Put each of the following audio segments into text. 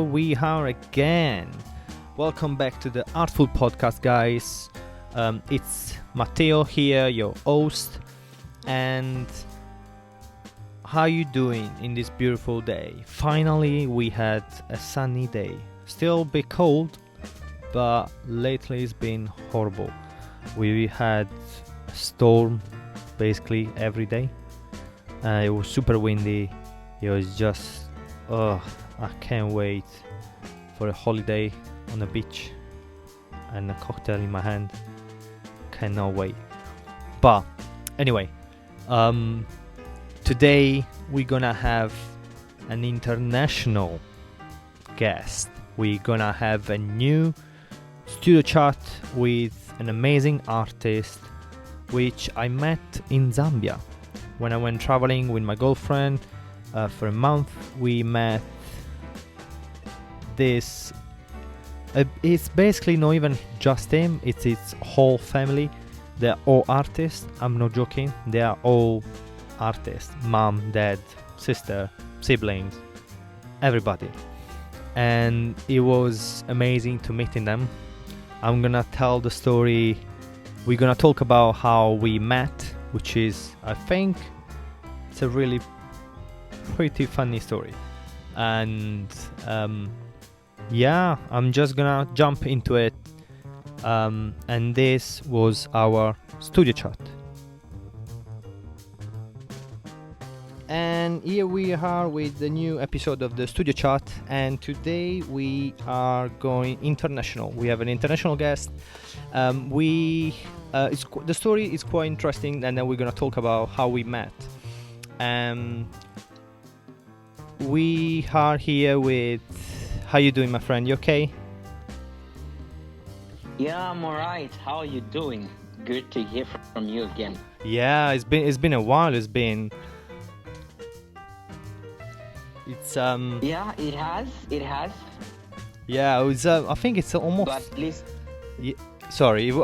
we are again. Welcome back to the Artful podcast, guys. It's Matteo here, your host. And how you doing in this beautiful day? Finally, we had a sunny day. Still a bit cold, but lately it's been horrible. We had a storm basically every day. It was super windy. It was just, I can't wait for a holiday on the beach and a cocktail in my hand. Cannot wait. But anyway, today we're gonna have an international guest. We're gonna have a new studio chat with an amazing artist which I met in Zambia when I went traveling with my girlfriend for a month. We met this it's basically not even just him, it's his whole family. They're all artists. I'm not joking, they are all artists. Mom, dad, sister, siblings, everybody. And it was amazing to meeting them. I'm gonna tell the story. We're gonna talk about how we met, which is, I think, it's a really pretty funny story. And yeah, I'm just gonna jump into it. And this was our studio chat. And here we are with the new episode of the studio chat, and today we are going international. We have an international guest. The story is quite interesting, and then we're gonna talk about how we met. We are here with. How you doing, my friend? You okay? Yeah, I'm alright. How are you doing? Good to hear from you again. Yeah, it's been a while. Yeah, it has. Yeah, it was. I think it's almost. But at least. I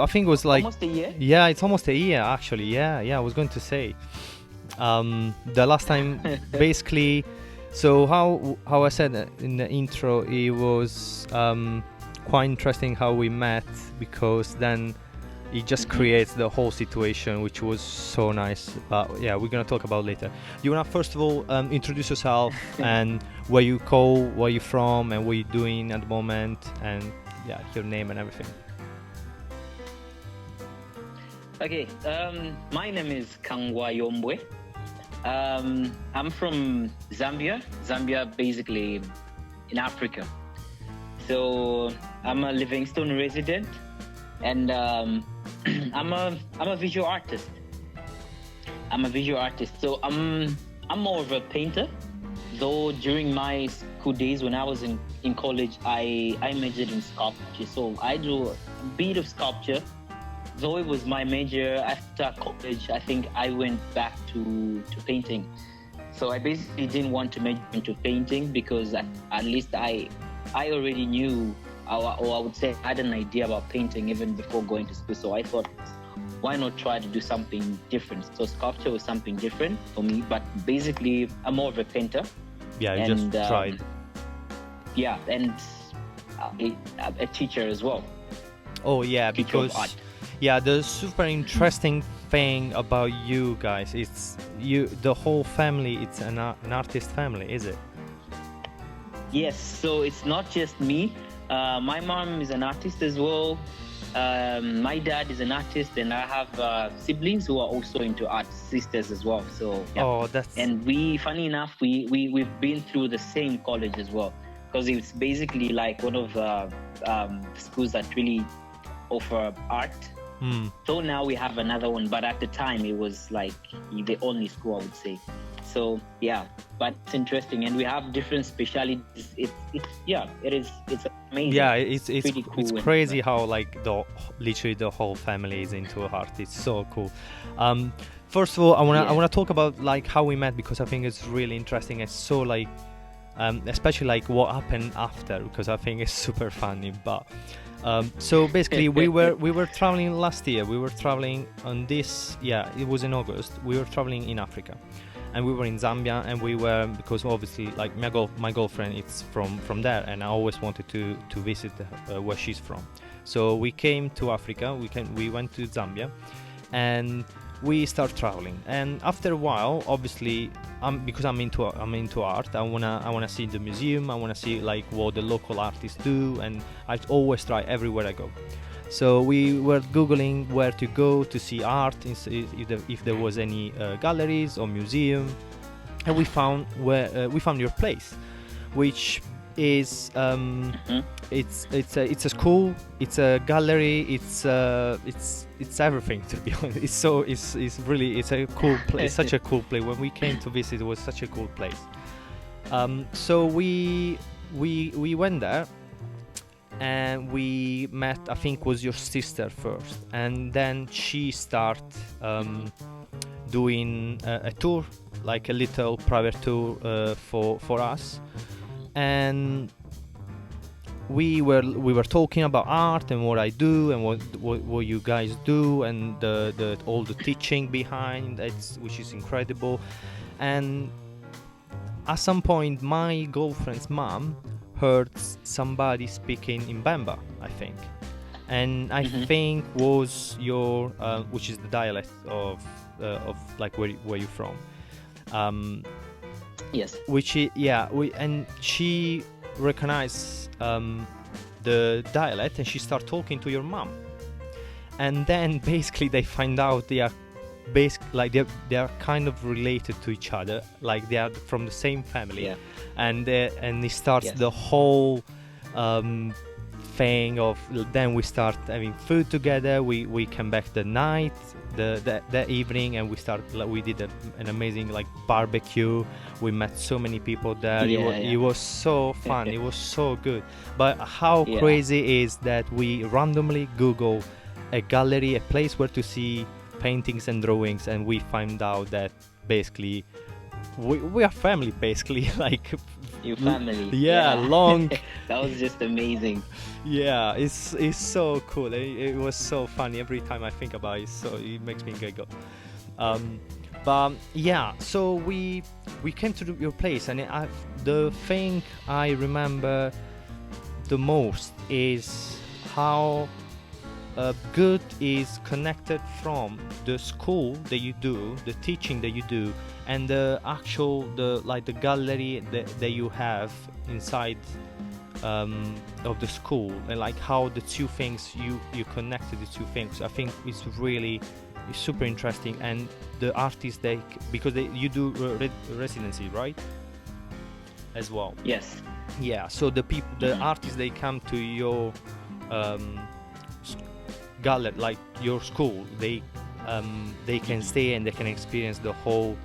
think it was like almost a year. Yeah, it's almost a year actually. Yeah. I was going to say. The last time, basically. So how I said in the intro, it was quite interesting how we met, because then it just creates the whole situation, which was so nice. But yeah, we're gonna talk about later. You wanna first of all introduce yourself and where you from, and what you're doing at the moment, and yeah, your name and everything. Okay. My name is Kangwa YOMBWE. I'm from Zambia. Zambia, basically in Africa. So I'm a Livingstone resident, and I'm a visual artist. So I'm more of a painter. Though during my school days, when I was in college, I majored in sculpture. So I do a bit of sculpture. Though it was my major, after college, I think I went back to painting. So I basically didn't want to major into painting, because at least I already knew, or I would say I had an idea about painting even before going to school. So I thought, why not try to do something different? So sculpture was something different for me, but basically I'm more of a painter. Yeah, you just tried. Yeah, and a teacher as well. Oh yeah, because yeah, the super interesting thing about you guys, it's the whole family. It's an artist family, is it? Yes. So it's not just me. My mom is an artist as well. My dad is an artist, and I have siblings who are also into art, sisters as well. So yeah. Oh, and funny enough, we've been through the same college as well, because it's basically like one of the schools that really offer art. So now we have another one, but at the time it was like the only school, I would say. So yeah, but it's interesting, and we have different specialities. It's amazing. Yeah, it's pretty cool. It's crazy how like literally the whole family is into art. It's so cool. First of all, I wanna talk about like how we met, because I think it's really interesting. It's so like especially like what happened after, because I think it's super funny. But so basically we were traveling last year. We were traveling on this, yeah, it was in August. We were traveling in Africa, and we were in Zambia, and we were, because obviously like my girlfriend is from there, and I always wanted to visit where she's from. So we came to Africa. We went to Zambia, and we start traveling. And after a while, obviously, because I'm into art, I wanna see the museum. I wanna see like what the local artists do, and I always try everywhere I go. So we were googling where to go to see art, if there was any galleries or museum, and we found your place, which is it's a school, it's a gallery, it's everything, to be honest. It's a cool place, such a cool place. When we came to visit, it was such a cool place. So we went there, and we met, I think was your sister first, and then she started doing a tour, like a little private tour for us. And we were talking about art and what I do and what you guys do, and the all the teaching behind it, which is incredible. And at some point, my girlfriend's mom heard somebody speaking in Bamba, I think, and I think was your which is the dialect of like where you're from. Yes. And she recognized the dialect, and she started talking to your mom, and then basically they find out they are kind of related to each other, like they are from the same family, and it starts the whole thing of, then we start having food together. We came back the night, the evening, and we did an amazing like barbecue. We met so many people there. It was so fun. It was so good. But how crazy is that we randomly Google a gallery, a place where to see paintings and drawings, and we find out that basically we are family, basically. Like your family. Long. That was just amazing. Yeah, it's so cool. It was so funny every time I think about it. So it makes me giggle. But yeah, so we came to your place, and the thing I remember the most is how good is connected from the school that you do, the teaching that you do, and the actual the gallery that you have inside of the school, and like how the two things you connected the two things. I think it's super interesting. And the artists, because you do residency, right, as well? Yes. Yeah, so the artists, they come to your gallery, like your school, they can stay and they can experience the whole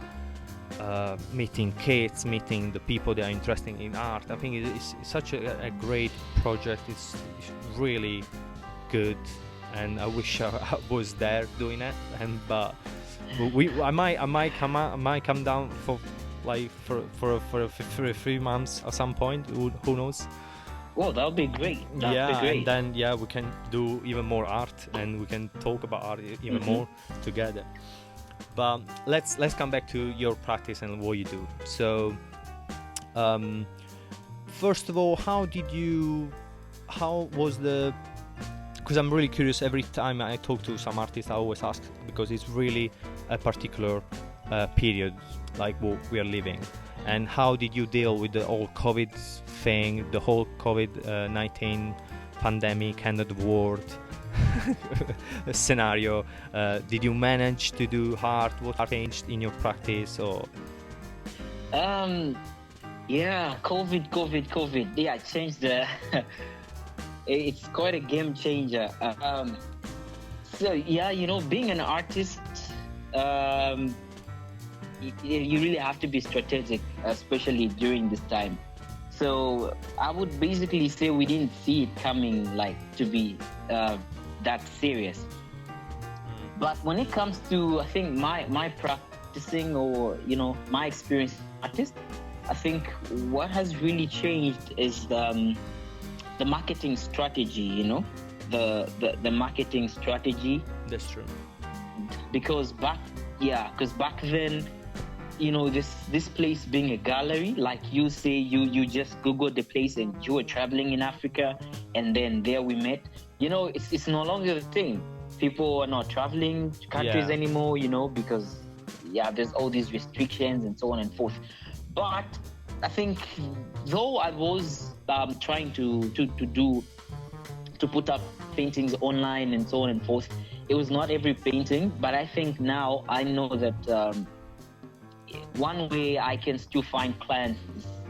meeting kids, meeting the people that are interested in art. I think it's such a great project. It's really good, and I wish I was there doing it. But I might come down for 3 months at some point. Who knows? Well, that would be great. That'd be great. And then we can do even more art, and we can talk about art even more together. But let's come back to your practice and what you do. So, first of all, because I'm really curious. Every time I talk to some artists, I always ask, because it's really a particular period, like what we are living. And how did you deal with the whole COVID thing, the whole COVID-19 pandemic, end of the world scenario? Did you manage to do art? What changed in your practice? Or COVID. Yeah, it changed the. It's quite a game changer. So yeah, being an artist, you really have to be strategic, especially during this time. So I would basically say we didn't see it coming, like, to be that serious. But when it comes to, I think, my practicing, or my experience as an artist, I think what has really changed is the marketing strategy. The marketing strategy. That's true. Because back then, this place being a gallery, like you say, you just googled the place and you were traveling in Africa, and then there we met. It's no longer the thing. People are not traveling to countries anymore, because there's all these restrictions and so on and forth. But I think, though I was trying to put up paintings online and so on and forth, it was not every painting. But I think now I know that one way I can still find clients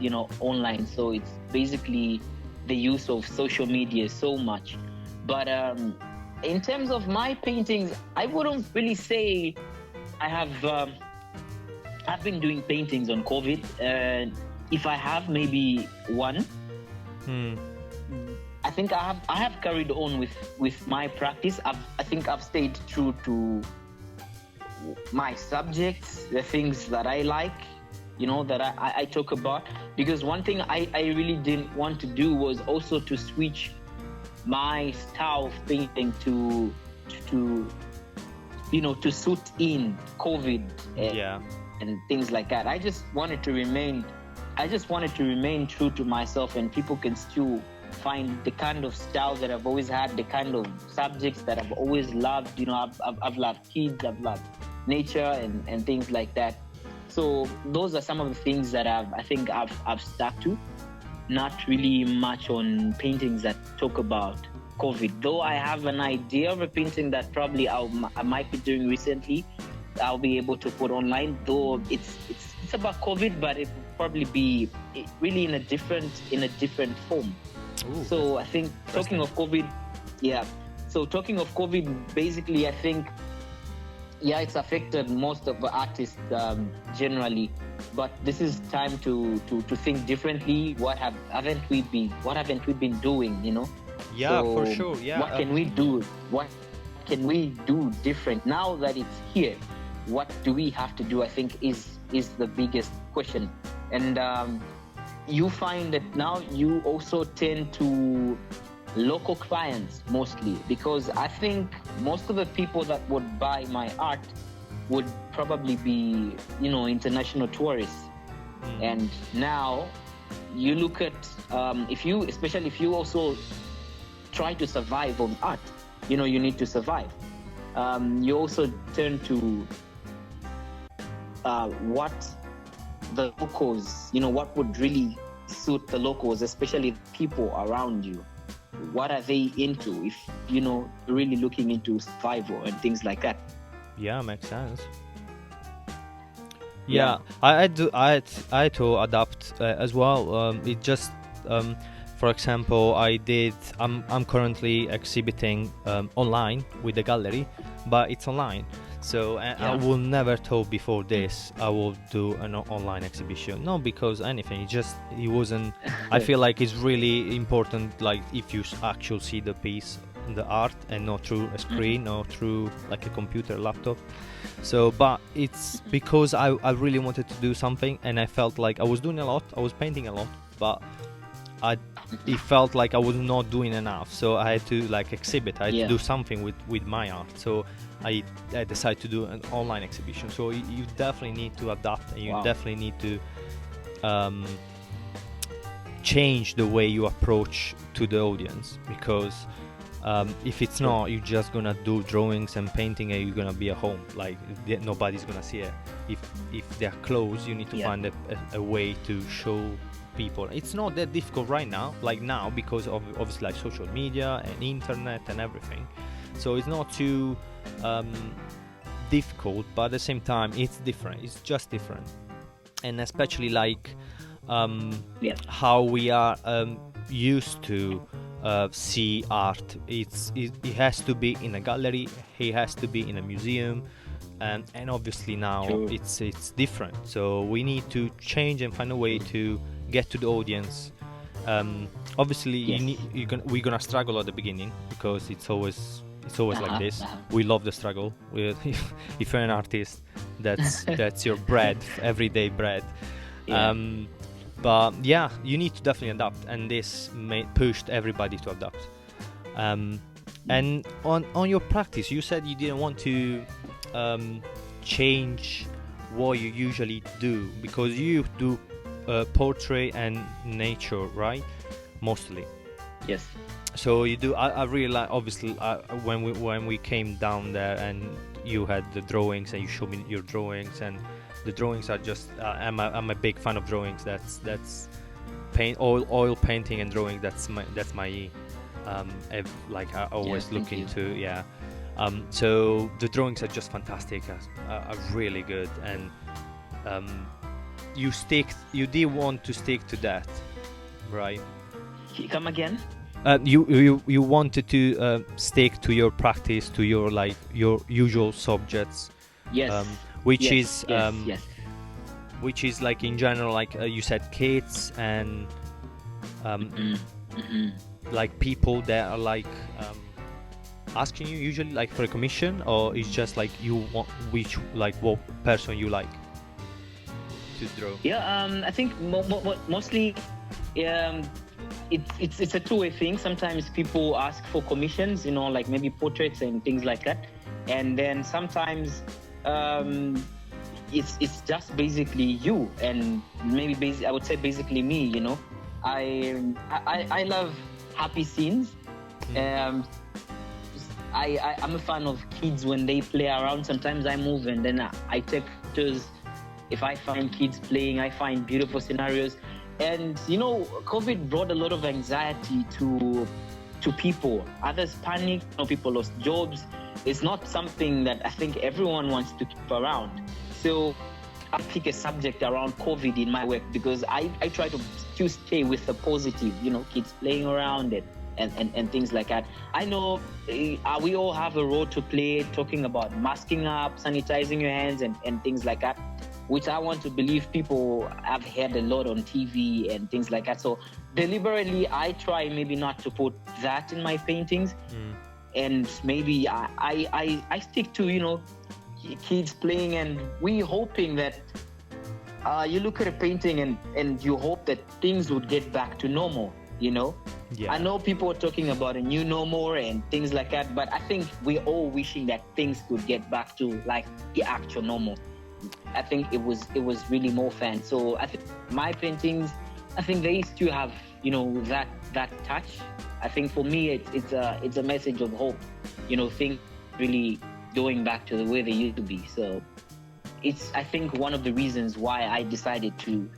is, online. So it's basically the use of social media so much. But in terms of my paintings, I wouldn't really say I have. I've been doing paintings on COVID, and if I have maybe one, I think I have carried on with my practice. I think I've stayed true to my subjects, the things that I like, that I talk about. Because one thing I really didn't want to do was also to switch my style of painting to suit in COVID and things like that. I just wanted to remain true to myself, and people can still find the kind of style that I've always had, the kind of subjects that I've always loved. I've loved kids, I've loved nature and things like that. So those are some of the things that I've stuck to. Not really much on paintings that talk about COVID, though I have an idea of a painting that probably I might be doing recently. I'll be able to put online, though it's about COVID, but it will probably be really in a different form. Ooh, so I think talking of COVID, basically I think it's affected most of the artists generally, but this is time to think differently. What haven't we been doing, for sure. What can we do? What can we do different now that it's here? What do we have to do? I think is the biggest question. And you find that now you also tend to local clients mostly, because I think most of the people that would buy my art would probably be, international tourists. And now you look at especially if you also try to survive on art, you need to survive. You also turn to what the locals, what would really suit the locals, especially people around you. What are they into? If really looking into survival and things like that. Yeah, makes sense. Yeah, I had to adapt as well. It just for example, I'm currently exhibiting online with the gallery, but it's online. So I will never thought before this I will do an online exhibition. Not because anything, it wasn't. I feel like it's really important, like if you actually see the piece, the art, and not through a screen or through like a computer, laptop. So, but it's because I really wanted to do something, and I felt like I was doing a lot. I was painting a lot, but it felt like I was not doing enough. So I had to like exhibit. I had to do something with my art. So I decided to do an online exhibition. So you definitely need to adapt, and you definitely need to change the way you approach to the audience, because if it's not, you're just gonna do drawings and painting, and you're gonna be at home, like nobody's gonna see it. If they're close, you need to find a way to show people. It's not that difficult right now, because of obviously like social media and internet and everything. So it's not too difficult, but at the same time it's different. It's just different. And especially like how we are used to see art. It has to be in a gallery, it has to be in a museum, and obviously now it's different. So we need to change and find a way to get to the audience. Obviously we're gonna struggle at the beginning, because it's always like this. We love the struggle. If you're an artist, that's your bread, everyday bread. But yeah, you need to definitely adapt, and this pushed everybody to adapt. And on your practice, you said you didn't want to change what you usually do, because you do portrait and nature, right? Mostly. Yes. So you do. I really like. Obviously, when we came down there and you had the drawings and you showed me your drawings, and the drawings are just. I'm a big fan of drawings. That's paint, oil painting and drawing. That's my like I always look into. Yeah. So the drawings are just fantastic. Are really good, and you did want to stick to that, right? Come again? You wanted to stick to your practice, to your your usual subjects. Yes. Which yes, is yes. Which is like in general, like you said, kids and like people that are like asking you usually like for a commission, or it's just like you want what person you like to draw? Yeah, I think mostly it's a two-way thing. Sometimes people ask for commissions, like maybe portraits and things like that, and then sometimes it's just basically you, and maybe I would say basically me. I love happy scenes. I'm a fan of kids when they play around. Sometimes I move and then I take pictures. If I find kids playing, I find beautiful scenarios. And COVID brought a lot of anxiety to people. Others panicked. People lost jobs. It's not something that I think everyone wants to keep around. So I pick a subject around COVID in my work because I try to stay with the positive. Kids playing around and things like that. I know we all have a role to play, talking about masking up, sanitizing your hands and things like that, which I want to believe people have heard a lot on TV and things like that. So deliberately, I try maybe not to put that in my paintings. And maybe I stick to, kids playing, and we hoping that you look at a painting and you hope that things would get back to normal, Yeah. I know people are talking about a new normal and things like that, but I think we're all wishing that things could get back to like the actual normal. I think it was really more fun. So I think my paintings, I think they still have that touch. I think for me it's a message of hope. Things really going back to the way they used to be. So it's, I think, one of the reasons why I decided to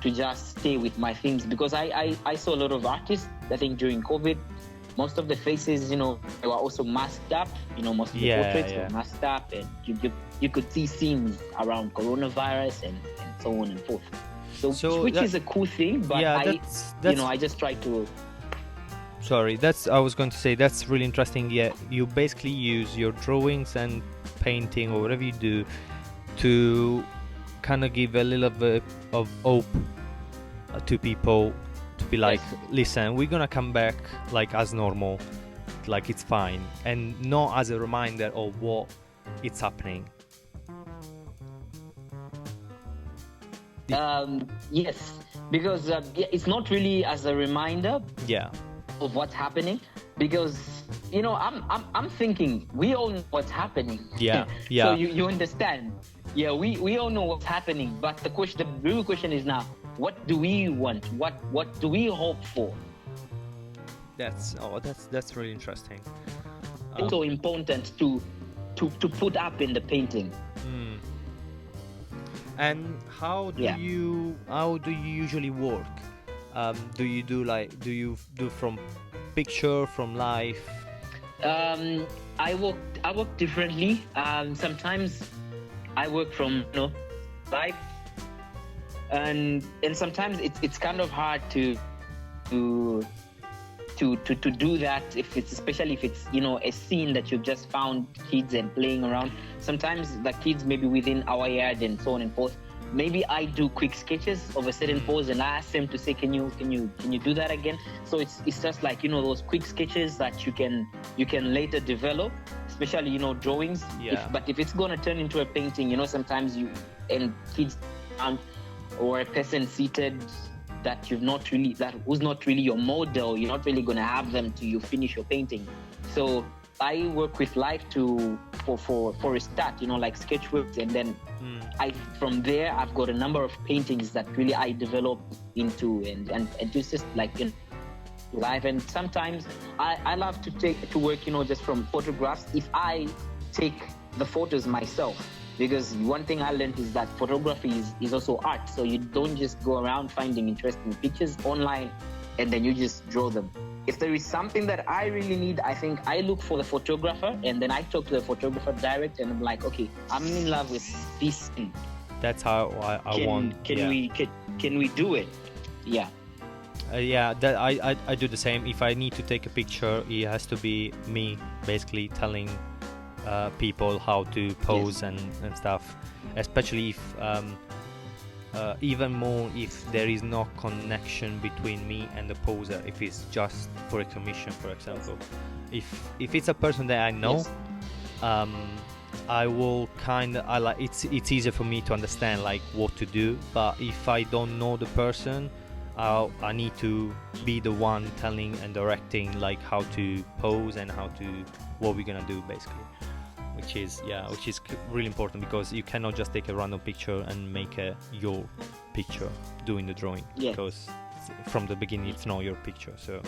just stay with my themes, because I saw a lot of artists, I think, during COVID. Most of the faces, they were also masked up. Most of the portraits were masked up, and you could see scenes around coronavirus and so on and forth. So which is a cool thing, but I just try to. Sorry, I was going to say that's really interesting. Yeah, you basically use your drawings and painting or whatever you do to kind of give a little bit of hope to people, to be like, listen, we're gonna come back like as normal, like it's fine, and not as a reminder of what it's happening. Yes, because it's not really as a reminder. Yeah. Of what's happening, because I'm thinking we all know what's happening. Yeah. So you understand. Yeah, we all know what's happening, but the real question is now, what do we want? What do we hope for? That's really interesting. It's so important to put up in the painting. And how do you usually work? Do you do from picture, from life? I work differently. Sometimes I work from life, and sometimes it's kind of hard to do that especially if it's a scene that you've just found kids and playing around. Sometimes the kids maybe within our yard and so on and forth. Maybe I do quick sketches of a certain pose and I ask them to say, can you do that again? So it's just like those quick sketches that you can later develop, especially drawings. Yeah. But if it's gonna turn into a painting, sometimes kids or a person seated that who's not really your model, you're not really gonna have them till you finish your painting. So I work with life to for a start, like sketchworks, and then from there I've got a number of paintings that really I developed into and just like live. And sometimes I love to work just from photographs if I take the photos myself, because one thing I learned is that photography is also art. So you don't just go around finding interesting pictures online and then you just draw them. If there is something that I really need, I think I look for the photographer, and then I talk to the photographer direct, and I'm like, okay, I'm in love with this thing. That's how I want. Can we do it? Yeah. That I do the same. If I need to take a picture, it has to be me basically telling people how to pose and stuff, especially if even more if there is no connection between me and the poser, if it's just for a commission, for example. If it's a person that I know, I will it's easier for me to understand like what to do. But if I don't know the person, I need to be the one telling and directing like how to pose and what we're gonna do basically, which is really important, because you cannot just take a random picture and make your picture doing the drawing, because from the beginning it's not your picture. So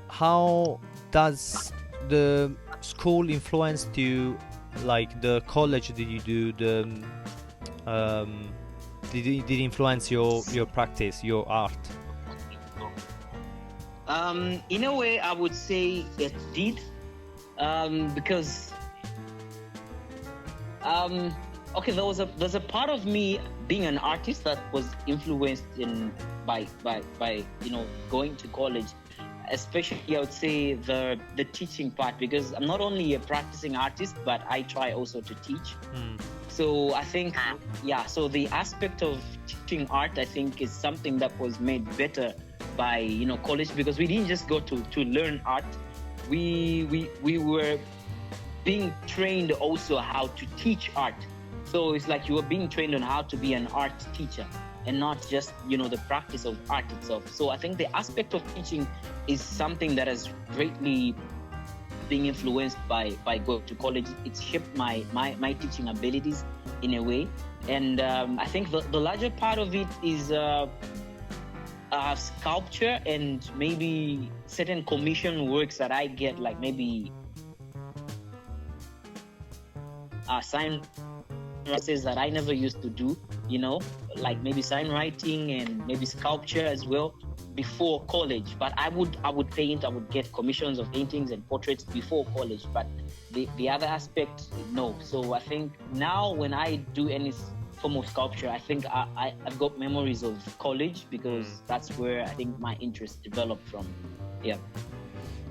how does the school influence you, like the college that you do, did it influence your practice, your art? In a way I would say it did, because there's a part of me being an artist that was influenced by going to college, especially I would say the teaching part, because I'm not only a practicing artist, but I try also to teach. So I think so the aspect of teaching art, I think, is something that was made better by college, because we didn't just go to learn art. We were being trained also how to teach art. So it's like you were being trained on how to be an art teacher, and not just the practice of art itself. So I think the aspect of teaching is something that has greatly been influenced by going to college. It's shaped my teaching abilities in a way. And I think the larger part of it is sculpture and maybe certain commission works that I get, like maybe sign process that I never used to do, like maybe sign writing and maybe sculpture as well before college. But I would paint, I would get commissions of paintings and portraits before college, but the other aspect, no. So I think now when I do any form of sculpture, I think I've got memories of college, because that's where I think my interest developed from.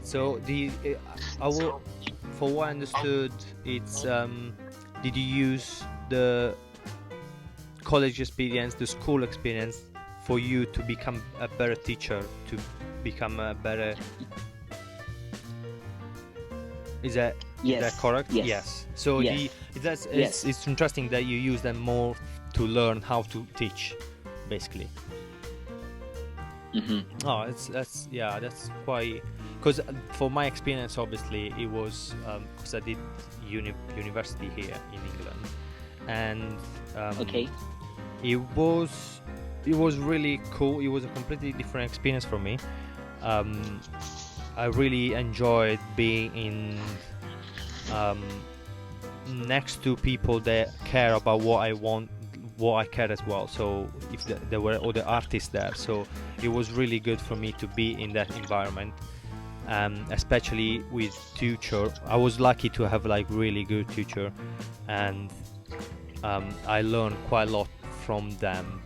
So for what I understood, it's did you use the college experience, the school experience, for you to become a better teacher, to become a better... Is that correct? Yes. So it's interesting that you use them more to learn how to teach, basically. Oh, that's quite... Because for my experience, obviously, it was because I did university here in England, and it was really cool. It was a completely different experience for me. I really enjoyed being in next to people that care about what I want, what I care as well. So if there were other artists there, so it was really good for me to be in that environment. Especially with tutor, I was lucky to have like really good tutor, and I learned quite a lot from them.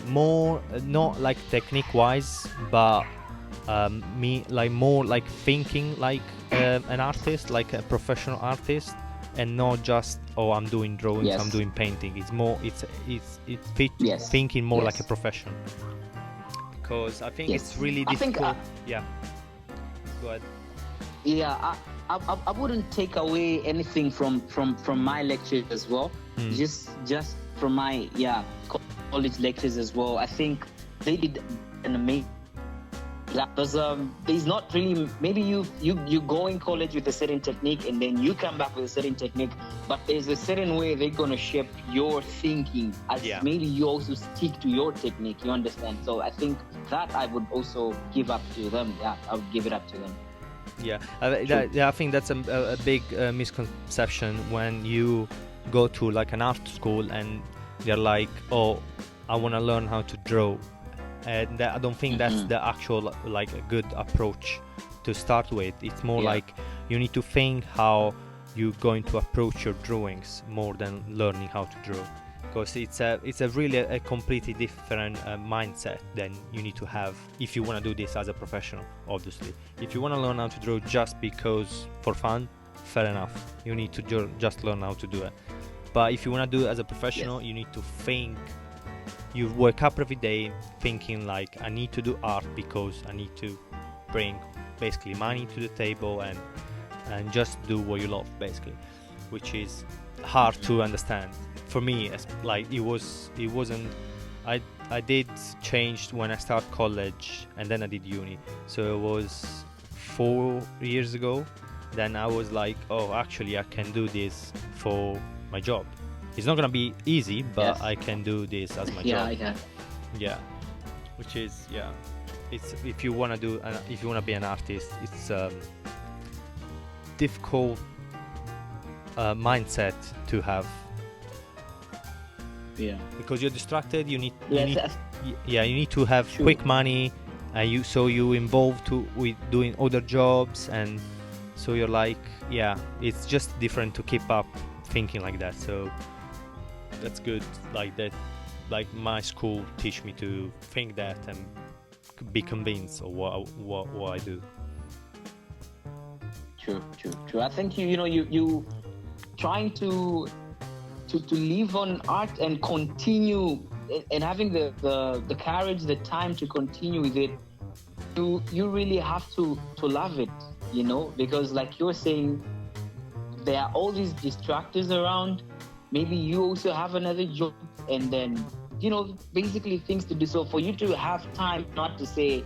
More not like technique wise, but more like thinking like an artist, like a professional artist, and not just I'm doing drawings, I'm doing painting. It's more thinking more like a profession, because I think it's really difficult. Go ahead. I wouldn't take away anything from my lectures as well. Just from my college lectures as well. I think they did an amazing Because there's not really, maybe you go in college with a certain technique and then you come back with a certain technique, but there's a certain way they're going to shape your thinking as maybe you also stick to your technique, you understand? So I think that I would also give up to them. Yeah, I would give it up to them. Yeah, I think that's a big misconception when you go to like an art school and they're like, oh, I want to learn how to draw. And I don't think that's the actual like a good approach to start with. It's more like you need to think how you're going to approach your drawings more than learning how to draw, because it's a really a completely different mindset than you need to have if you want to do this as a professional. Obviously, if you want to learn how to draw just because for fun, fair enough, you need to just learn how to do it. But if you want to do it as a professional, you need to think. You wake up every day thinking like, I need to do art because I need to bring basically money to the table and just do what you love, basically, which is hard to understand for me. Like it wasn't. I did change when I started college and then I did uni, so it was 4 years ago. Then I was like, oh, actually I can do this for my job. It's not gonna be easy, but I can do this as my job. Yeah, I can. Yeah, which is it's if you wanna be an artist, it's difficult mindset to have. Yeah. Because you're distracted. You need to have quick money, and you involved with doing other jobs, and so you're like, it's just different to keep up thinking like that. So. That's good, like that, like my school teach me to think that and be convinced of what I do. True. I think you trying to live on art and continue and having the courage, the time to continue with it. You really have to love it, because like you're saying, there are all these distractors around. Maybe you also have another job and then, basically things to do. So for you to have time, not to say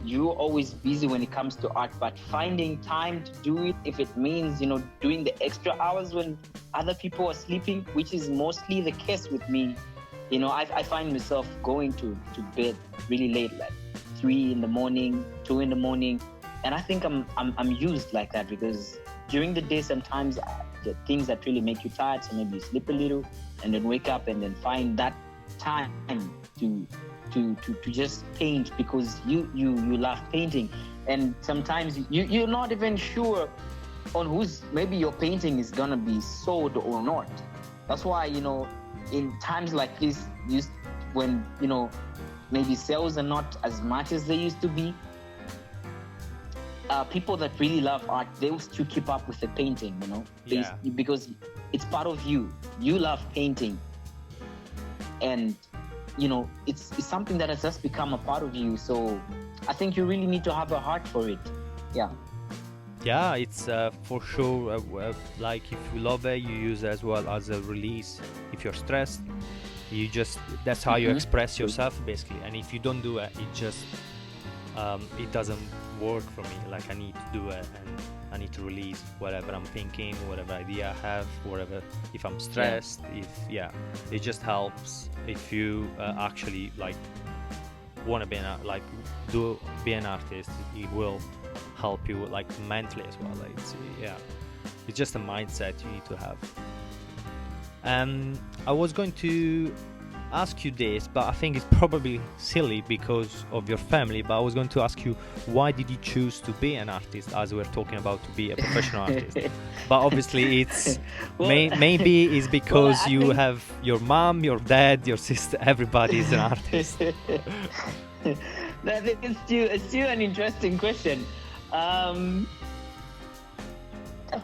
you're always busy when it comes to art, but finding time to do it, if it means, doing the extra hours when other people are sleeping, which is mostly the case with me. I find myself going to bed really late, like 3 in the morning, 2 in the morning. And I think I'm used like that because during the day, sometimes the things that really make you tired, so maybe you sleep a little and then wake up and then find that time to just paint because you love painting. And sometimes you're not even sure on whose maybe your painting is gonna be sold or not. That's why in times like this, when maybe sales are not as much as they used to be, people that really love art, they will still keep up with the painting, because it's part of you. You love painting, and it's something that has just become a part of you. So I think you really need to have a heart for it. Yeah, it's for sure. Like if you love it, you use it as well as a release. If you're stressed, that's how you express yourself, basically. And if you don't do it, it doesn't work for me. Like I need to do it and I need to release whatever I'm thinking, whatever idea I have, whatever. If I'm stressed, it just helps if you actually like want to be be an artist. It will help you like mentally as well. Like it's just a mindset you need to have. I was going to ask you this, but I think it's probably silly because of your family, but I was going to ask you, why did you choose to be an artist, as we're talking about to be a professional artist? But obviously it's maybe it's because you have your mom, your dad, your sister, everybody is an artist. It's still an interesting question.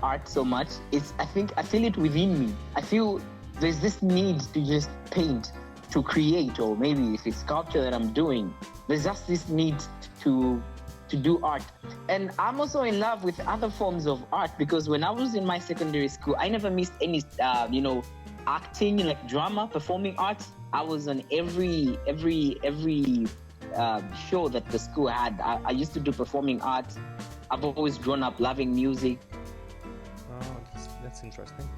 Art so much, I feel it within me. I feel there's this need to just paint, to create, or maybe if it's sculpture that I'm doing, there's just this need to do art. And I'm also in love with other forms of art because when I was in my secondary school, I never missed any acting, like drama, performing arts. I was on every show that the school had. I used to do performing arts. I've always grown up loving music. Oh, that's interesting.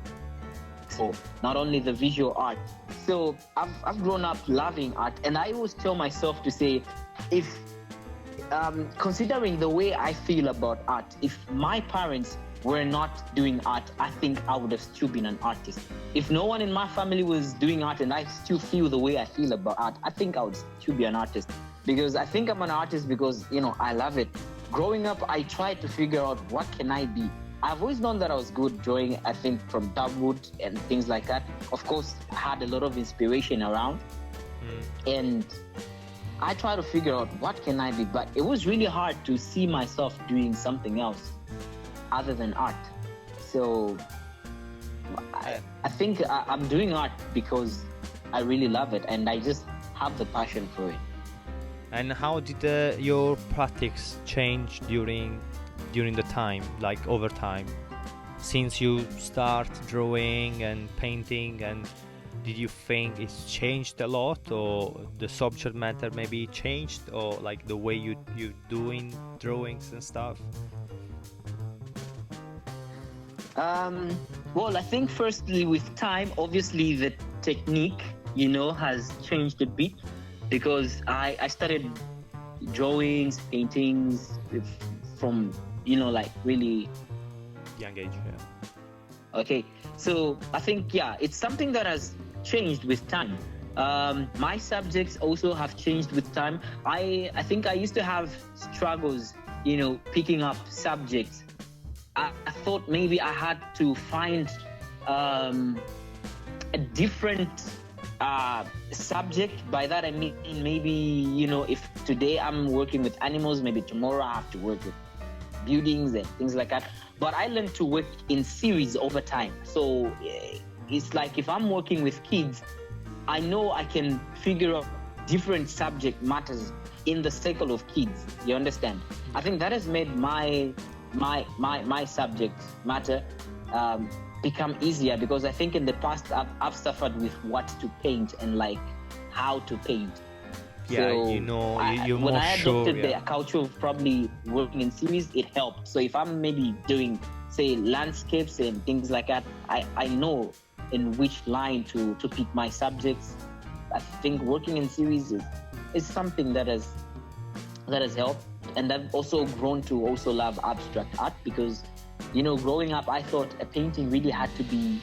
So not only the visual art. So I've grown up loving art, and I always tell myself to say, if considering the way I feel about art, if my parents were not doing art, I think I would have still been an artist. If no one in my family was doing art and I still feel the way I feel about art, I think I would still be an artist. Because I think I'm an artist because, I love it. Growing up, I tried to figure out what can I be. I've always known that I was good drawing, I think, from dartboard and things like that. Of course, I had a lot of inspiration around. And I tried to figure out what can I be, but it was really hard to see myself doing something else other than art. So I think I'm doing art because I really love it and I just have the passion for it. And how did your practice change during the time, like over time, since you start drawing and painting? And did you think it's changed a lot, or the subject matter maybe changed, or like the way you doing drawings and stuff? Well, I think firstly with time, obviously the technique, has changed a bit, because I started drawings, paintings from, like really young age. Yeah. Okay, so I think, it's something that has changed with time. My subjects also have changed with time. I think I used to have struggles, picking up subjects. I thought maybe I had to find a different subject. By that I mean maybe, if today I'm working with animals, maybe tomorrow I have to work with buildings and things like that. But I learned to work in series over time. So it's like if I'm working with kids, I know I can figure out different subject matters in the circle of kids. You understand? I think that has made my subject matter become easier, because I think in the past I've suffered with what to paint and like how to paint. Yeah, so you're when more I sure. adopted the culture of probably working in series, it helped. So if I'm maybe doing, say, landscapes and things like that, I know in which line to pick my subjects. I think working in series is something that has helped. And I've also grown to also love abstract art, because, growing up, I thought a painting really had to be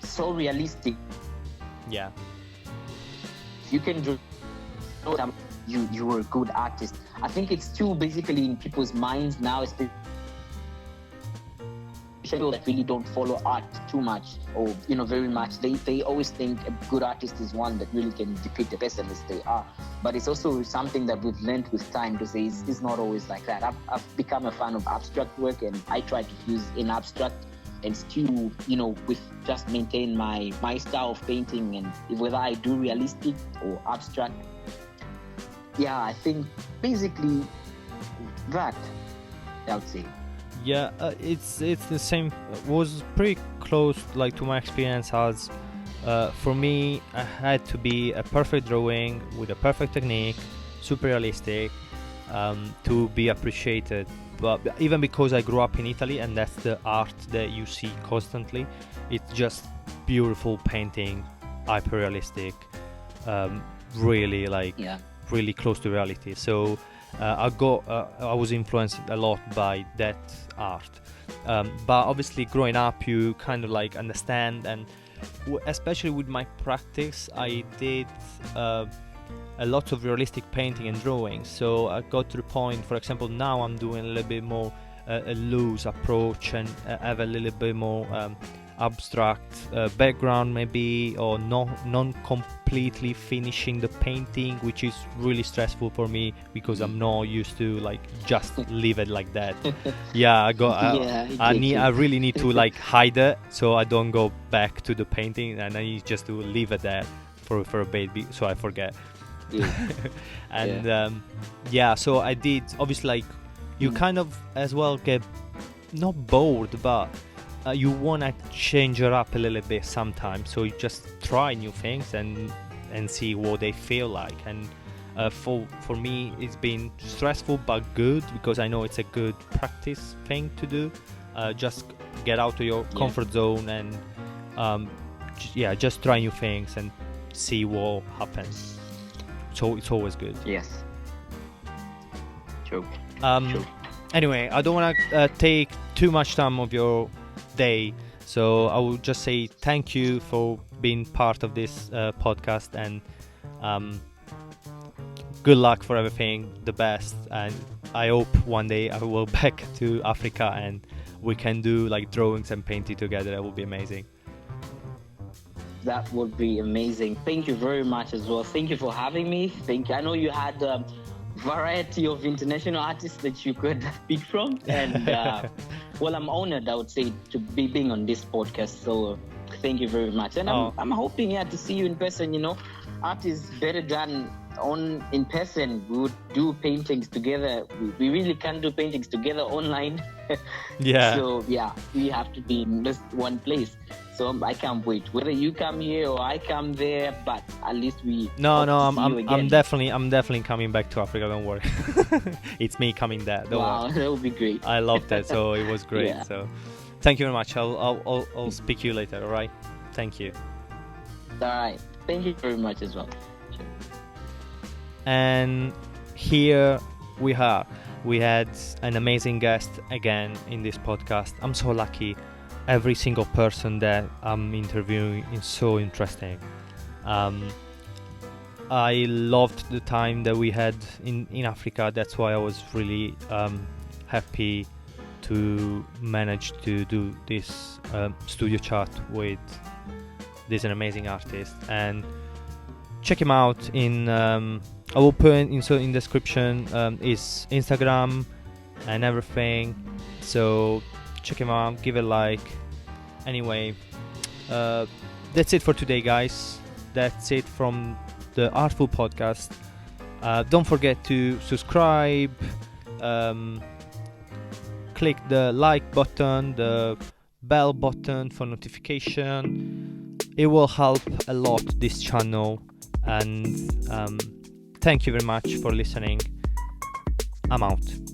so realistic. Yeah. If you can draw, you were a good artist. I think it's still basically in people's minds now, especially people that really don't follow art too much or, very much. They always think a good artist is one that really can depict the person as they are. But it's also something that we've learned with time to say it's not always like that. I've become a fan of abstract work, and I try to use in abstract and still, with just maintain my style of painting, and whether I do realistic or abstract. Yeah, I think basically that, I would say. Yeah, it's the same. Was pretty close, like, to my experience as for me, I had to be a perfect drawing with a perfect technique, super realistic, to be appreciated. But even because I grew up in Italy, and that's the art that you see constantly, it's just beautiful painting, hyper realistic, really really close to reality. So I was influenced a lot by that art. But obviously growing up, you kind of like understand, and especially with my practice, I did a lot of realistic painting and drawing. So I got to the point, for example, now I'm doing a little bit more a loose approach, and have a little bit more abstract background maybe, or non-completely finishing the painting, which is really stressful for me because I'm not used to like just leave it like that. Yeah, I really need to like hide it so I don't go back to the painting, and I need just to leave it there for a bit so I forget. And so I did. Obviously, like, you kind of as well get not bored, but you want to change it up a little bit sometimes, so you just try new things and see what they feel like. And For me, it's been stressful but good, because I know it's a good practice thing to do. Just get out of your comfort zone and just try new things and see what happens. So it's always good. Yes. True. Anyway, I don't want to take too much time of your day, so I will just say thank you for being part of this podcast, and good luck for everything, the best, and I hope one day I will back to Africa and we can do like drawings and painting together. That would be amazing. That would be amazing. Thank you very much as well. Thank you for having me. I know you had a variety of international artists that you could pick from, and well, I'm honored, I would say, to be being on this podcast. So thank you very much, and I'm hoping to see you in person. Art is better done in person. We would do paintings together. We really can't do paintings together online. So we have to be in just one place. So I can't wait. Whether you come here or I come there, but at least we. I'm definitely coming back to Africa. Don't worry. It's me coming there. Don't worry. That would be great. I loved that. So it was great. So thank you very much. I'll speak to you later. All right. Thank you. All right. Thank you very much as well. Sure. And here we are. We had an amazing guest again in this podcast. I'm so lucky. Every single person that I'm interviewing is so interesting. I loved the time that we had in Africa. That's why I was really happy to manage to do this studio chat with this an amazing artist. And check him out I will put in description his Instagram and everything. So check him out, give it a like. Anyway, that's it for today, guys. That's it from the Artful podcast. Don't forget to subscribe, click the like button, the bell button for notification. It will help a lot this channel, and thank you very much for listening. I'm out.